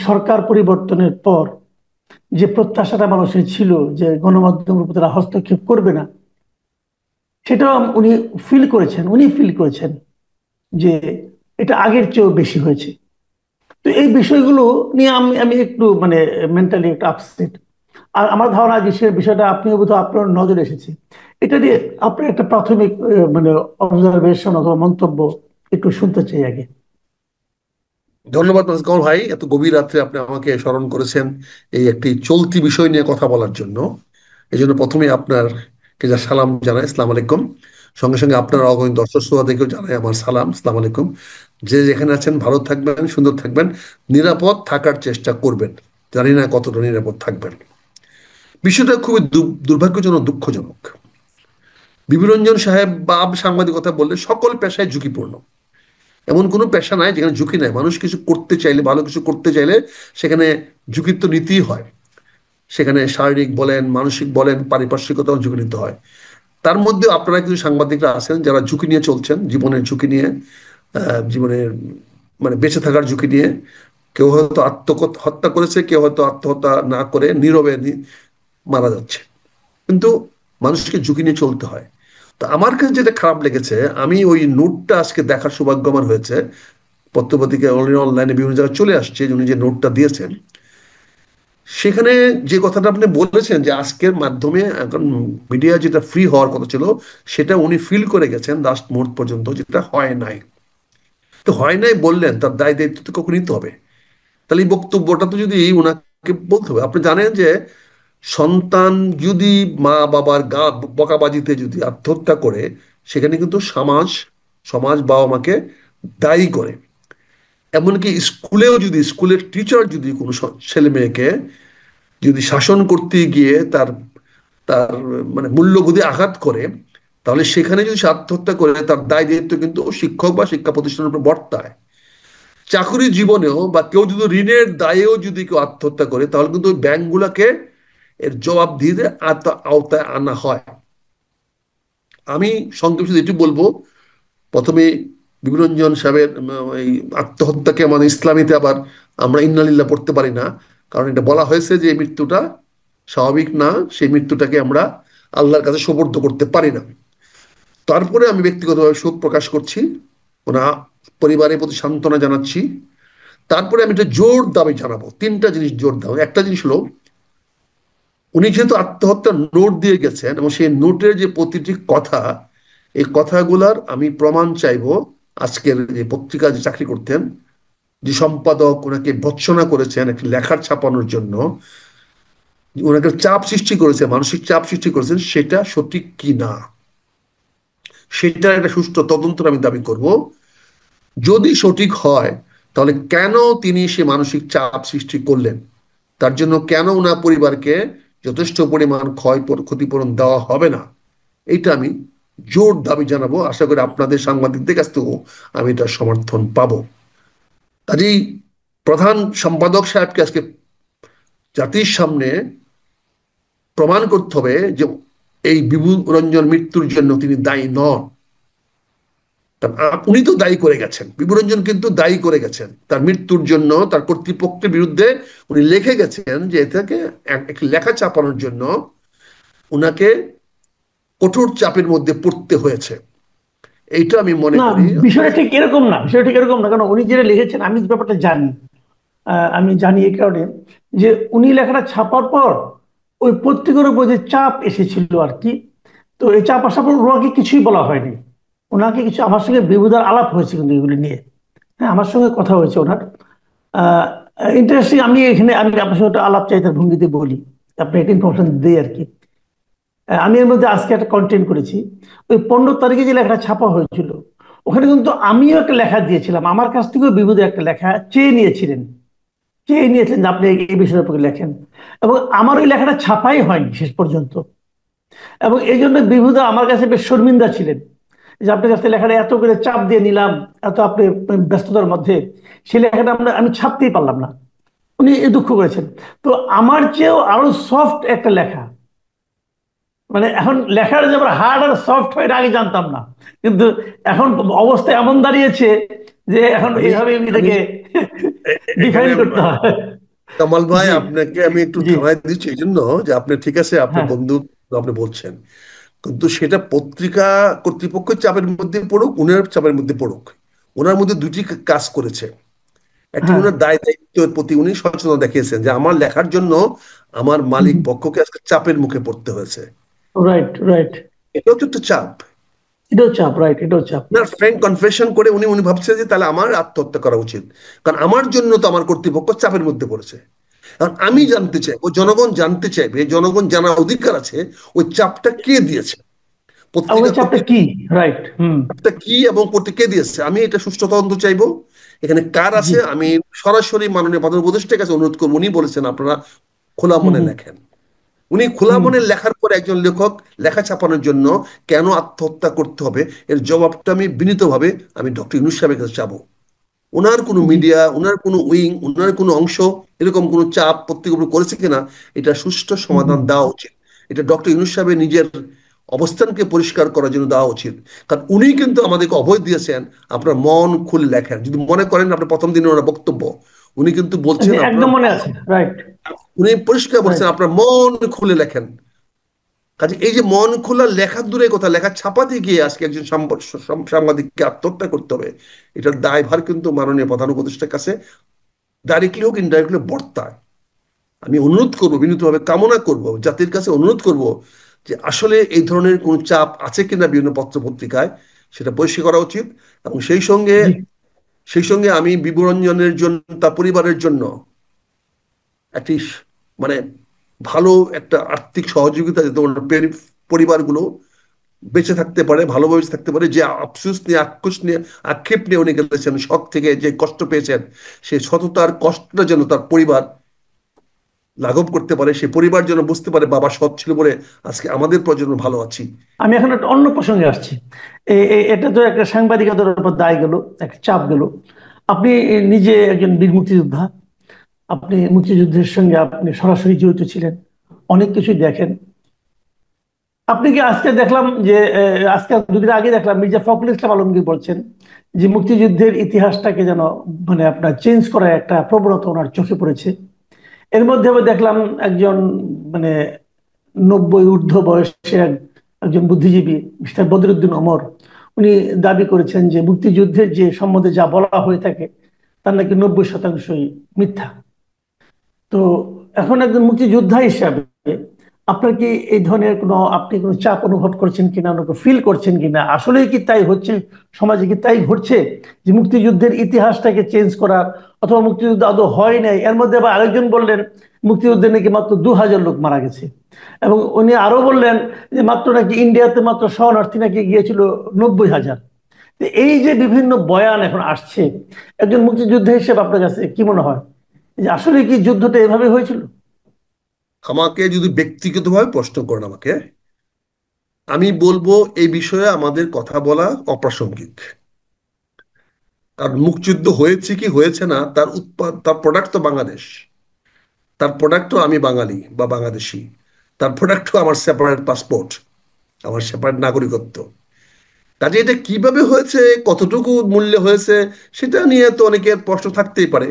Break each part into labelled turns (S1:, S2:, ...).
S1: সরকার পরিবর্তনের পর যে প্রত্যাশাটা মানুষের ছিল যে গণমাধ্যমের উপর তারা হস্তক্ষেপ করবে না, সেটা উনি ফিল করেছেন যে এটা আগের চেয়েও বেশি হয়েছে। তো এই বিষয়গুলো নিয়ে আমি আমি একটু মানে মেন্টালি একটু আপসেট। আর আমার ধারণা যে সে বিষয়টা আপনিও বোধহয় আপনার নজরে এসেছে। এটা নিয়ে আপনার একটা প্রাথমিক মানে অবজারভেশন অথবা মন্তব্য একটু শুনতে চাই আগে।
S2: ধন্যবাদ কমল ভাই, এত গভীর রাত্রে আপনি আমাকে স্মরণ করেছেন এই একটি চলতি বিষয় নিয়ে কথা বলার জন্য। এই জন্য প্রথমে আপনারকে যা সালাম জানাই, আসসালামু আলাইকুম। সঙ্গে সঙ্গে আপনার অগণিত দর্শক শ্রোতাদেরকেও জানাই আমার সালাম, আসসালামু আলাইকুম। যে যেখানে আছেন ভালো থাকবেন, সুন্দর থাকবেন, নিরাপদ থাকার চেষ্টা করবেন। জানি না কতটা নিরাপদ থাকবেন। বিষয়টা খুবই দুর্ভাগ্যজনক, দুঃখজনক। বিপিরঞ্জন সাহেব বা সাংবাদিকতা বললে সকল পেশায় ঝুঁকিপূর্ণ। এমন কোনো পেশা নাই যেখানে ঝুঁকি নাই। মানুষ কিছু করতে চাইলে, ভালো কিছু করতে চাইলে সেখানে ঝুঁকি তো নিতেই হয়। সেখানে শারীরিক বলেন, মানসিক বলেন, পারিপার্শ্বিকতাও ঝুঁকি নিতে হয়। তার মধ্যে আপনারা কিছু সাংবাদিকরা আছেন যারা ঝুঁকি নিয়ে চলছেন, জীবনের ঝুঁকি নিয়ে, জীবনের মানে বেঁচে থাকার ঝুঁকি নিয়ে। কেউ হয়তো আত্মহত্যা করেছে, কেউ হয়তো আত্মহত্যা না করে নীরবে মারা যাচ্ছে। কিন্তু মানুষকে ঝুঁকি নিয়ে চলতে হয়। তো আমার কাছে যেটা খারাপ লেগেছে, আমি ওই নোটটা আজকে দেখার সৌভাগ্য আমার হয়েছে। পত্রপত্রিকা অনলাইনে বিভিন্ন জায়গায় চলে আসছে যে উনি যে নোটটা দিয়েছেন, সেখানে যে কথাটা আপনি বলেছেন যে আজকের মাধ্যমে এখন মিডিয়া যেটা ফ্রি হওয়ার কথা ছিল, সেটা উনি ফিল করে গেছেন লাস্ট মুহূর্ত পর্যন্ত, যেটা হয় নাই। তো হয় নাই বললেন, তার দায় দায়িত্ব তো কখন নিতে হবে। তাহলে এই বক্তব্যটা তো যদি উনাকে বলতে হবে। আপনি জানেন যে সন্তান যদি মা বাবার বকাবাজিতে যদি আত্মহত্যা করে, সেখানে কিন্তু সমাজ সমাজ বাবা মাকে দায়ী করে। এমনকি স্কুলেও যদি স্কুলের টিচার যদি কোনো ছেলে মেয়েকে যদি শাসন করতে গিয়ে তার তার মানে মূল্যবোধে আঘাত করে, তাহলে সেখানে যদি সে আত্মহত্যা করে, তার দায় দায়িত্ব কিন্তু শিক্ষক বা শিক্ষা প্রতিষ্ঠানের উপর বর্তায়। চাকরি জীবনেও বা কেউ যদি ঋণের দায়েও যদি কেউ আত্মহত্যা করে, তাহলে কিন্তু ওই ব্যাংকগুলোকে এর জবাবদিহিতে আওতায় আনা হয়। আমি সংক্ষেপে শুধু এটি বলবো, প্রথমে বিপিনরঞ্জন সাহেবের এই আত্মহত্যাকে আমাদের ইসলামীতে আবার আমরা ইন্নালিল্লাহ পড়তে পারি না। কারণ এটা বলা হয়েছে যে এই মৃত্যুটা স্বাভাবিক না, সেই মৃত্যুটাকে আমরা আল্লাহর কাছে সোপর্দ করতে পারি না। তারপরে আমি ব্যক্তিগতভাবে শোক প্রকাশ করছি, ওনা পরিবারের প্রতি সান্ত্বনা জানাচ্ছি। তারপরে আমি একটা জোর দাবি জানাবো, তিনটা জিনিস জোর দাবি। একটা জিনিস হলো, উনি যেহেতু আত্মহত্যার নোট দিয়ে গেছেন এবং সেই নোটের যে প্রতিটি কথা, এই কথাগুলার আমি প্রমাণ চাইবো। আজকের যে পত্রিকা যে চাকরি করতেন, যে সম্পাদক ওনাকে ভৎসনা করেছেন একটি লেখার ছাপানোর জন্য, ওনাকে চাপ সৃষ্টি করেছে, মানসিক চাপ সৃষ্টি করেছেন, সেটা সঠিক কি না সেটার একটা সুষ্ঠু তদন্ত আমি দাবি করব। যদি সঠিক হয়, তাহলে কেন তিনি সে মানসিক চাপ সৃষ্টি করলেন, তার জন্য কেন ওনার পরিবারকে যথেষ্ট পরিমাণ ক্ষতিপূরণ দেওয়া হবে না, এইটা আমি জোর দাবি জানাবো। আশা করি আপনাদের সাংবাদিকদের কাছ থেকেও আমি এটার সমর্থন পাবো। কাজেই প্রধান সম্পাদক সাহেবকে আজকে জাতির সামনে প্রমাণ করতে হবে যে এই বিভু রঞ্জন মৃত্যুর জন্য তিনি দায়ী নন। উনি তো দায়ী করে গেছেন, বিভুরঞ্জন কিন্তু দায়ী করে গেছেন তার মৃত্যুর জন্য। তার কর্তৃপক্ষের বিরুদ্ধে উনি লিখে গেছেন যে এটাকে একটি লেখা চাপানোর জন্য উনাকে কঠোর চাপের মধ্যে পড়তে হয়েছে। এইটা আমি মনে
S1: না,
S2: করি।
S1: বিষয়টা ঠিক এরকম না, বিষয়টা ঠিক এরকম না, কারণ উনি যেটা লিখেছেন আমি ব্যাপারটা জানি। আমি জানি এই কারণে যে উনি লেখাটা ছাপার পর ওই পত্রিকার উপর যে চাপ এসেছিল আর কি। তো এই চাপ আসার পর ওনাকে কিছুই বলা হয়নি। ওনাকে কিছু, আমার সঙ্গে বিবুধার আলাপ হয়েছে কিন্তু এগুলি নিয়ে। হ্যাঁ, আমার সঙ্গে কথা হয়েছে ওনার। ইন্টারেস্টিং, আমি এখানে আমি আপনার সঙ্গে একটা আলাপ চাইতার ভঙ্গিতে বলি, আপনি একটা ইনফরমেশন দিই আর কি। আমি এর মধ্যে আজকে একটা কন্টেন্ট করেছি। ওই 15 তারিখে যে লেখাটা ছাপা হয়েছিল, ওখানে কিন্তু আমিও একটা লেখা দিয়েছিলাম, আমার কাছ থেকেও বিভূতি একটা লেখা চেয়ে নিয়েছিলেন। চেয়ে নিয়েছিলেন যে আপনি এই বিষয়ের উপরে লেখেন। এবং আমার ওই লেখাটা ছাপাই হয়নি শেষ পর্যন্ত। এবং এই জন্য বিভূদা আমার কাছে বেশ শর্মিন্দা ছিলেন যে আপনার কাছে লেখাটা এত করে চাপ দিয়ে নিলাম, এত আপনি ব্যস্ততার মধ্যে সেই লেখাটা আমি ছাপতেই পারলাম না। উনি দুঃখ করেছেন। তো আমার চেয়েও আরো সফট একটা লেখা, মানে এখন লেখার যে আবার হার্ড আর সফট হয় এটা আগে জানতাম না, কিন্তু এখন অবস্থা এমন দাঁড়িয়েছে যে এখন
S2: আমি
S1: এইভাবে
S2: আমি
S1: এটাকে
S2: এখানে
S1: ডিফাইন করতে হয়।
S2: কামাল ভাই,
S1: জি
S2: আপনাকে আমি একটু
S1: জি।
S2: থামাই দিচ্ছি এই জন্য যে আপনি ঠিক আছে, আপনার
S1: হ্যাঁ
S2: বন্ধু আপনি বলছেন, কিন্তু সেটা পত্রিকা কর্তৃপক্ষের চাপের মধ্যে পড়ুক, উনার চাপের মধ্যে পড়ুক, ওনার মধ্যে দুটি কাজ করেছে। একটি,
S1: হ্যাঁ।
S2: উনার দায় দায়িত্বের প্রতি উনি সচেতনতা দেখিয়েছেন যে আমার লেখার জন্য আমার মালিক পক্ষকে আজকে চাপের মুখে পড়তে হয়েছে।
S1: Right right.
S2: এটাও তো একটা চাপ।
S1: এটাও চাপ, রাইট, এটাও চাপ।
S2: না, ফ্র্যাঙ্ক কনফেশন করে উনি উনি ভাবছে যে তাহলে আমার আত্মহত্যা করা উচিত, কারণ আমার জন্য তো আমার কর্তৃপক্ষ চাপের মধ্যে পড়েছে। কারণ আমি জানতে চাইবো, জনগণ জানতে চাইবে, জনগণ জানার অধিকার আছে ওই চাপটা কে দিয়েছে,
S1: আর ওই
S2: পত্রিকা
S1: চাপটা কি?
S2: কর্তৃপক্ষ
S1: রাইট। হুম।
S2: চাপটা কি এবং কে দিয়েছে। আমি এটা সুষ্ঠু তদন্ত চাইবো, এখানে কার
S1: জি।
S2: আছে। আমি সরাসরি মাননীয় প্রধান উপদেষ্টার কাছে অনুরোধ করবো, উনি বলেছেন আপনারা খোলা
S1: হুম
S2: মনে
S1: হুম
S2: লেখেন। উনি খোলা
S1: হুম।
S2: মনে লেখার পর একজন লেখক লেখা ছাপানোর জন্য কেন আত্মহত্যা করতে হবে, এর জবাবটা আমি বিনীতভাবে আমি ডক্টর ইউনূস সাহেবের কাছে চাবো। ওনার কোনো
S1: জি।
S2: মিডিয়া, ওনার কোনো উইং, ওনার কোনো অংশ এরকম কোনো চাপ পত্রিকার উপর করেছে কিনা, এটা সুষ্ঠু
S1: হুম
S2: সমাধান
S1: হুম।
S2: দেওয়া উচিত। এটা ডক্টর ইউনূস সাহেবের নিজের অবস্থানকে পরিষ্কার করার জন্য দেওয়া উচিত। কারণ উনি কিন্তু আমাদেরকে অভয় দিয়েছেন, আপনার মন খুলে লেখেন। যদি মনে করেন আপনার প্রথম দিনের ওনার বক্তব্য, উনি কিন্তু বলছেন
S1: জি,
S2: আপনার,
S1: একদম মনে আছে। রাইট
S2: উনি পরিষ্কার বলছেন
S1: রাইট।
S2: আপনার মন খুলে লেখেন। কাজে এই যে মন খোলা লেখা দূরে কথা, লেখা ছাপাতে গিয়ে আজকে একজন সাংবাদিককে আত্মহত্যা করতে হবে, এটার দায়ভার কিন্তু মাননীয় প্রধান উপদেষ্টার কাছে ডাইরেক্টলি হোক ইনডাইরেক্টলি বর্তায়। আমি অনুরোধ করবো, বিনীতভাবে কামনা করব, জাতির কাছে অনুরোধ করব যে আসলে এই ধরনের কোন চাপ আছে কিনা বিভিন্ন পত্র পত্রিকায়, সেটা পরিষ্কার করা উচিত। এবং
S1: জি।
S2: সেই সঙ্গে আমি বিবরঞ্জনের জন্য, তার পরিবারের জন্য একটি মানে ভালো একটা আর্থিক সহযোগিতা, যাতে ওনার পরিবারগুলো বেঁচে থাকতে পারে, ভালোভাবে বেঁচে থাকতে পারে। যে আফসোস নিয়ে, আক্রোশ নিয়ে, আক্ষেপ নিয়ে উনি গেছেন, সৎ থেকে যে কষ্ট পেয়েছেন, সেই সততার কষ্টটা যেন তার পরিবার লাঘব করতে পারে, সে পরিবার যেন বুঝতে পারে বাবা সৎ ছিল বলে আজকে আমাদের প্রজন্ম ভালো আছি।
S1: আমি এখন একটা অন্য প্রসঙ্গে আসছি। এটা তো একটা সাংবাদিকতার উপর দায় গেল, একটা চাপ গেল। আপনি নিজে একজন বীর মুক্তিযোদ্ধা। আপনি মুক্তিযুদ্ধের সঙ্গে আপনি সরাসরি জড়িত ছিলেন, অনেক কিছুই দেখেন। আপনি কি আজকে দেখলাম যে আজকে দুদিন আগে দেখলাম মির্জা ফখরুল ইসলাম আলমগীর বলছেন যে মুক্তিযুদ্ধের ইতিহাসটাকে যেন মানে আপনার চেঞ্জ করার একটা প্রবণতা ওনার চোখে পড়েছে। এর মধ্যে আবার দেখলাম একজন মানে 90 ঊর্ধ্ব বয়সে একজন বুদ্ধিজীবী মিস্টার বদরুদ্দিন ওমর, উনি দাবি করেছেন যে মুক্তিযুদ্ধের যে সম্বন্ধে যা বলা হয়ে থাকে তার নাকি 90% মিথ্যা। তো এখন একজন মুক্তিযোদ্ধা হিসাবে আপনার কি এই ধরনের কোনো, আপনি কোনো চাপ অনুভব করছেন কিনা, ফিল করছেন কিনা, আসলে কি তাই হচ্ছে, সমাজে কি তাই ঘটছে যে মুক্তিযুদ্ধের ইতিহাসটাকে চেঞ্জ করার, অথবা মুক্তিযুদ্ধ আদৌ হয় নাই? এর মধ্যে আবার আরেকজন বললেন মুক্তিযুদ্ধে নাকি মাত্র 2000 লোক মারা গেছে, এবং উনি আরো বললেন যে মাত্র নাকি ইন্ডিয়াতে মাত্র শরণার্থী নাকি গিয়েছিল 90,000। তো এই যে বিভিন্ন বয়ান এখন আসছে, একজন মুক্তিযোদ্ধা হিসেবে আপনার কাছে কি মনে হয় যে আসলে কি যুদ্ধটা এভাবে হয়েছিল?
S2: আমাকে যদি ব্যক্তিগতভাবে প্রশ্ন করেন আমাকে, আমি বলবো এই বিষয়ে আমাদের কথা বলা অপ্রাসঙ্গিক। কারণ মুক্তিযুদ্ধ হয়েছে কি হয়েছে না, তার তার প্রোডাক্ট তো বাংলাদেশ, তার প্রোডাক্টও আমি বাঙালি বা বাংলাদেশি, তার প্রোডাক্টও আমার সেপারেট পাসপোর্ট, আমার সেপারেট নাগরিকত্ব। কাজে এটা কিভাবে হয়েছে, কতটুকু মূল্যে হয়েছে, সেটা নিয়ে তো অনেকের প্রশ্ন থাকতেই পারে।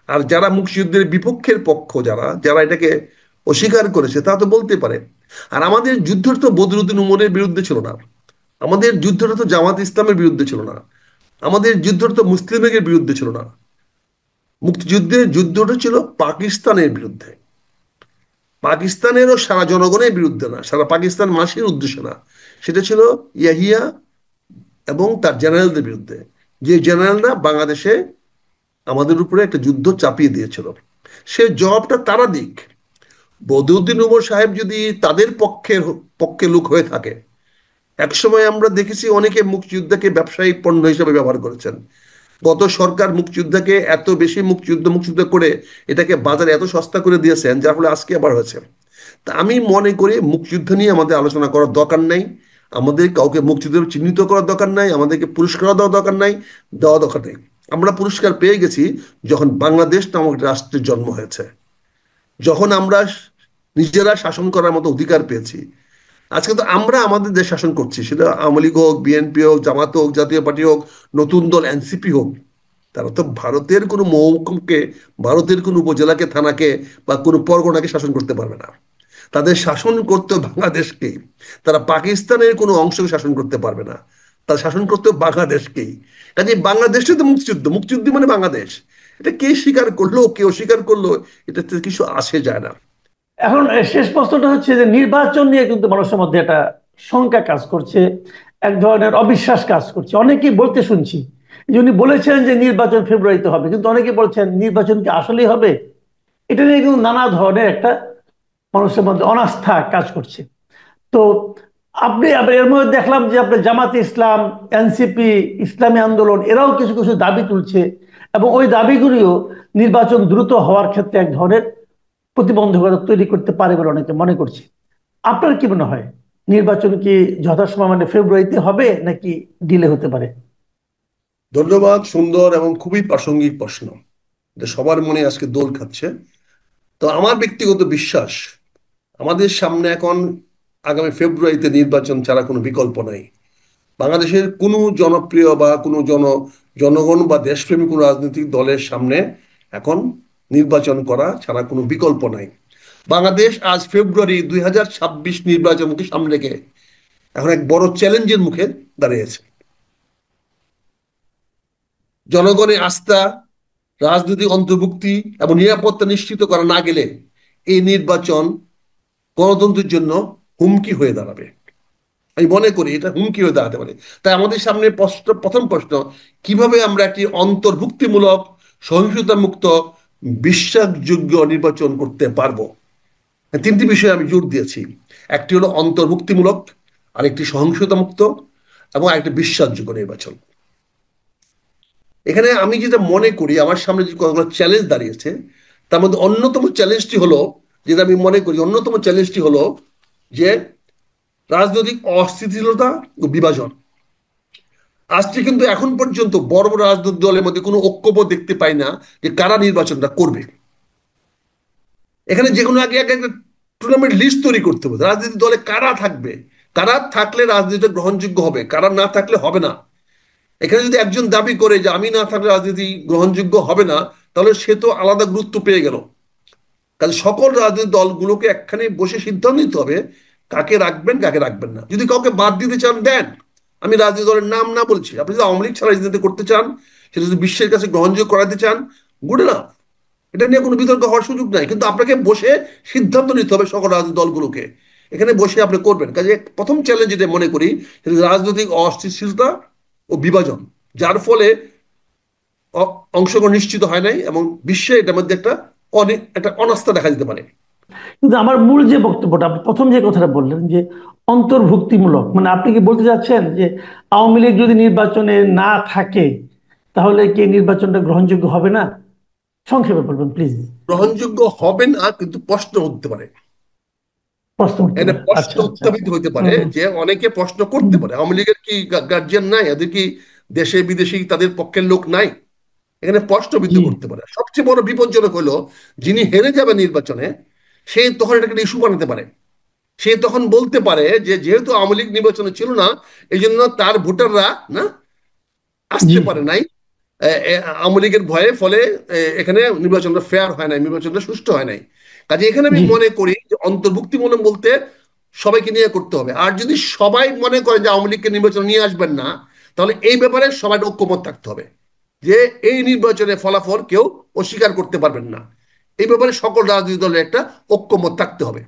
S2: আর যারা মুক্তিযুদ্ধের বিপক্ষের পক্ষ, যারা যারা এটাকে অস্বীকার করেছে, তারা তো বলতে পারে। আর আমাদের যুদ্ধটা তো বদরুদ্দিন উমরের বিরুদ্ধে ছিল না, আমাদের যুদ্ধটা তো জামাত ইসলামের বিরুদ্ধে ছিল না, আমাদের যুদ্ধটা তো মুসলিম লীগের বিরুদ্ধে ছিল না। মুক্তিযুদ্ধের যুদ্ধটা ছিল পাকিস্তানের বিরুদ্ধে, পাকিস্তানেরও সারা জনগণের বিরুদ্ধে না, সারা পাকিস্তান মাসের উদ্দেশ্যে না। সেটা ছিল ইয়াহিয়া এবং তার জেনারেলদের বিরুদ্ধে, যে জেনারেলরা বাংলাদেশে আমাদের উপরে একটা যুদ্ধ চাপিয়ে দিয়েছিল। সে জবাবটা তারা দিক। বদিউদ্দিন উমর সাহেব যদি তাদের পক্ষে লোক হয়ে থাকে, একসময় আমরা দেখেছি অনেকে মুক্তিযোদ্ধাকে ব্যবসায়িক পণ্য হিসেবে ব্যবহার করেছেন। গত সরকার মুক্তিযোদ্ধাকে এত বেশি মুক্তিযুদ্ধ করে এটাকে বাজারে এত সস্তা করে দিয়েছেন, যার ফলে আজকে আবার হয়েছে। তা আমি মনে করি মুক্তিযুদ্ধ নিয়ে আমাদের আলোচনা করার দরকার নাই, আমাদের কাউকে মুক্তিযুদ্ধ চিহ্নিত করার দরকার নাই, আমাদেরকে পুরস্কার দেওয়া দরকার নাই, দেওয়া দরকার নেই। আমরা পুরস্কার পেয়ে গেছি যখন বাংলাদেশ নামক একটা রাষ্ট্রের জন্ম হয়েছে, যখন আমরা নিজেরা শাসন করার মতো অধিকার পেয়েছি। আজকে তো আমরা আমাদের দেশ শাসন করছি, সেটা আওয়ামী লীগ হোক, বিএনপি হোক, জামাত হোক, জাতীয় পার্টি হোক, নতুন দল এনসিপি হোক। তারা তো ভারতের কোনো মহকুমকে, ভারতের কোনো উপজেলাকে, থানাকে বা কোনো পরগনাকে শাসন করতে পারবে না। তাদের শাসন করতে বাংলাদেশকেই। তারা পাকিস্তানের কোনো অংশকে শাসন করতে পারবে না, তারা শাসন করতে বাংলাদেশকেই। কাজে বাংলাদেশে তো মুক্তিযুদ্ধ, মুক্তিযুদ্ধ মানে বাংলাদেশ। এটা কে স্বীকার করলো, কে অস্বীকার করলো, এটাতে কিছু আসে যায় না।
S1: এখন শেষ প্রশ্নটা হচ্ছে যে নির্বাচন নিয়ে কিন্তু মানুষের মধ্যে একটা শঙ্কা কাজ করছে, এক ধরনের অবিশ্বাস কাজ করছে। অনেকেই বলতে শুনছি যে উনি বলেছেন যে নির্বাচন ফেব্রুয়ারিতে হবে, কিন্তু অনেকে বলছেন নির্বাচন কি আসলেই হবে। এটা নিয়ে কিন্তু নানা ধরনের একটা মানুষের মধ্যে অনাস্থা কাজ করছে। তো আপনি আবার এর মধ্যে দেখলাম যে আপনার জামাতে ইসলাম, এনসিপি, ইসলামী আন্দোলন এরাও কিছু কিছু দাবি তুলছে, এবং ওই দাবিগুলিও নির্বাচন দ্রুত হওয়ার ক্ষেত্রে এক ধরনের প্রতিবন্ধকতা তৈরি করতে পারে বলে অনেকে মনে করছে। আপনার কি মনে হয়, নির্বাচন কি যথাসময় মানে ফেব্রুয়ারিতে হবে নাকি ডিলে হতে পারে?
S2: ধন্যবাদ, সুন্দর এবং খুবই প্রাসঙ্গিক প্রশ্ন, এটা সবার মনে আজকে দোল খাচ্ছে। তো আমার ব্যক্তিগত বিশ্বাস, আমাদের সামনে এখন আগামী ফেব্রুয়ারিতে নির্বাচন ছাড়া কোনো বিকল্প নাই। বাংলাদেশের কোনো জনপ্রিয় বা কোনো জনগণ বা দেশপ্রেমী কোনো রাজনৈতিক দলের সামনে এখন নির্বাচন করা ছাড়া কোনো বিকল্প নাই। বাংলাদেশ আজ ফেব্রুয়ারি 2026 নির্বাচনকে সামনে রেখে এখন এক বড় চ্যালেঞ্জের মুখে দাঁড়িয়েছে। জনগণের আস্থা, রাজনৈতিক অন্তর্ভুক্তি এবং নিরাপত্তা নিশ্চিত করা না গেলে এই নির্বাচন গণতন্ত্রের জন্য হুমকি হয়ে দাঁড়াবে। আমি মনে করি এটা হুমকি হয়ে দাঁড়াতে পারে। তাই আমাদের সামনে প্রথম প্রশ্ন, কিভাবে আমরা একটি অন্তর্ভুক্তিমূলক, সহিংসতা মুক্ত, বিশ্বাসযোগ্য নির্বাচন করতে পারবো। তিনটি বিষয়ে আমি জোর দিয়েছি। একটি হলো অন্তর্ভুক্তিমূলক, আরেকটি সহিংসতা মুক্ত, এবং আরেকটি বিশ্বাসযোগ্য নির্বাচন। এখানে আমি যেটা মনে করি আমার সামনে যে কতগুলো চ্যালেঞ্জ দাঁড়িয়েছে, তার মধ্যে অন্যতম চ্যালেঞ্জটি হলো, যেটা আমি মনে করি অন্যতম চ্যালেঞ্জটি হলো যে রাজনৈতিক অস্থিতিশীলতা ও বিভাজন। আজকে কিন্তু এখন পর্যন্ত বড় বড় রাজনৈতিক দলের মধ্যে কোনো ঐক্যবোধ দেখতে পাই না যে কারা নির্বাচনটা করবে। এখানে যে কোনো আগে আগে একটা টুর্নামেন্ট লিস্ট তৈরি করতে হবে, রাজনৈতিক দলে কারা থাকবে, কারা থাকলে রাজনীতিটা গ্রহণযোগ্য হবে, কারা না থাকলে হবে না। এখানে যদি একজন দাবি করে যে আমি না থাকলে রাজনীতি গ্রহণযোগ্য হবে না, তাহলে সে তো আলাদা গুরুত্ব পেয়ে গেল। কাজে সকল রাজনৈতিক দলগুলোকে একখানে বসে সিদ্ধান্ত নিতে হবে কাকে রাখবেন কাকে রাখবেন না। যদি কাউকে বাদ দিতে চান দেন, আমি রাজনৈতিক দলের নাম না বলছি। আপনি যদি আওয়ামী লীগ ছাড়া রাজনীতি করতে চান, সেটা যদি বিশ্বের কাছে গ্রহণযোগ্য করাতে চান, গুড না, এটা নিয়ে কোনো বিতর্ক হওয়ার সুযোগ নাই। কিন্তু আপনাকে বসে সিদ্ধান্ত নিতে হবে সকল রাজনৈতিক দলগুলোকে, এখানে বসে আপনি করবেন। কাজে প্রথম চ্যালেঞ্জ যেটা মনে করি সেটা রাজনৈতিক অস্থিতিশীলতা ও বিভাজন, যার ফলে অংশগ্রহণ নিশ্চিত হয় নাই এবং বিশ্বে এটার মধ্যে একটা অনাস্থা দেখা যেতে পারে।
S1: কিন্তু আমার মূল যে বক্তব্যটা, আপনি প্রথম যে কথাটা বললেন যে অন্তর্ভুক্তিমূলক, মানে আপনি কি বলতে চাচ্ছেন যে আওয়ামী লীগ যদি নির্বাচনে না থাকে তাহলে কি নির্বাচনটা গ্রহণযোগ্য হবে না? সংক্ষেপে বলবেন প্লিজ।
S2: গ্রহণযোগ্য হবে না, কিন্তু প্রশ্ন উঠতে পারে।
S1: প্রশ্ন উঠতে
S2: এখানে
S1: পারে,
S2: প্রশ্ন
S1: আচ্ছা আচ্ছা
S2: উত্থাপিত
S1: আচ্ছা।
S2: হতে পারে
S1: হুম
S2: যে অনেকে প্রশ্ন
S1: হুম।
S2: করতে পারে, আওয়ামী লীগের কি গার্জিয়ান নাই, এদের কি দেশে বিদেশি তাদের পক্ষের লোক নাই, এখানে প্রশ্নবিদ্ধ
S1: জি
S2: করতে পারে। সবচেয়ে বড় বিপজ্জনক হলো যিনি হেরে যাবে নির্বাচনে, সে তখন এটাকে ইস্যু বানাতে পারে। সে তখন বলতে পারে যে যেহেতু আওয়ামী লীগ নির্বাচনে ছিল না, এই জন্য তার ভোটাররা না
S1: জি
S2: আসতে পারে নাই আওয়ামী লীগের ভয়ে, ফলে এখানে নির্বাচনটা ফেয়ার হয় নাই, নির্বাচনটা সুষ্ঠু হয় নাই। কাজে এখানে আমি
S1: জি
S2: মনে করি যে অন্তর্ভুক্তিমূলক বলতে সবাইকে নিয়ে করতে হবে। আর যদি সবাই মনে করে যে আওয়ামী লীগকে নির্বাচন নিয়ে আসবেন না, তাহলে এই ব্যাপারে সবাই ঐক্যমত থাকতে হবে যে এই নির্বাচনের ফলাফল কেউ অস্বীকার করতে পারবেন না। এই ব্যাপারে সকল রাজনৈতিক দলের একটা ঐক্যমত থাকতে হবে।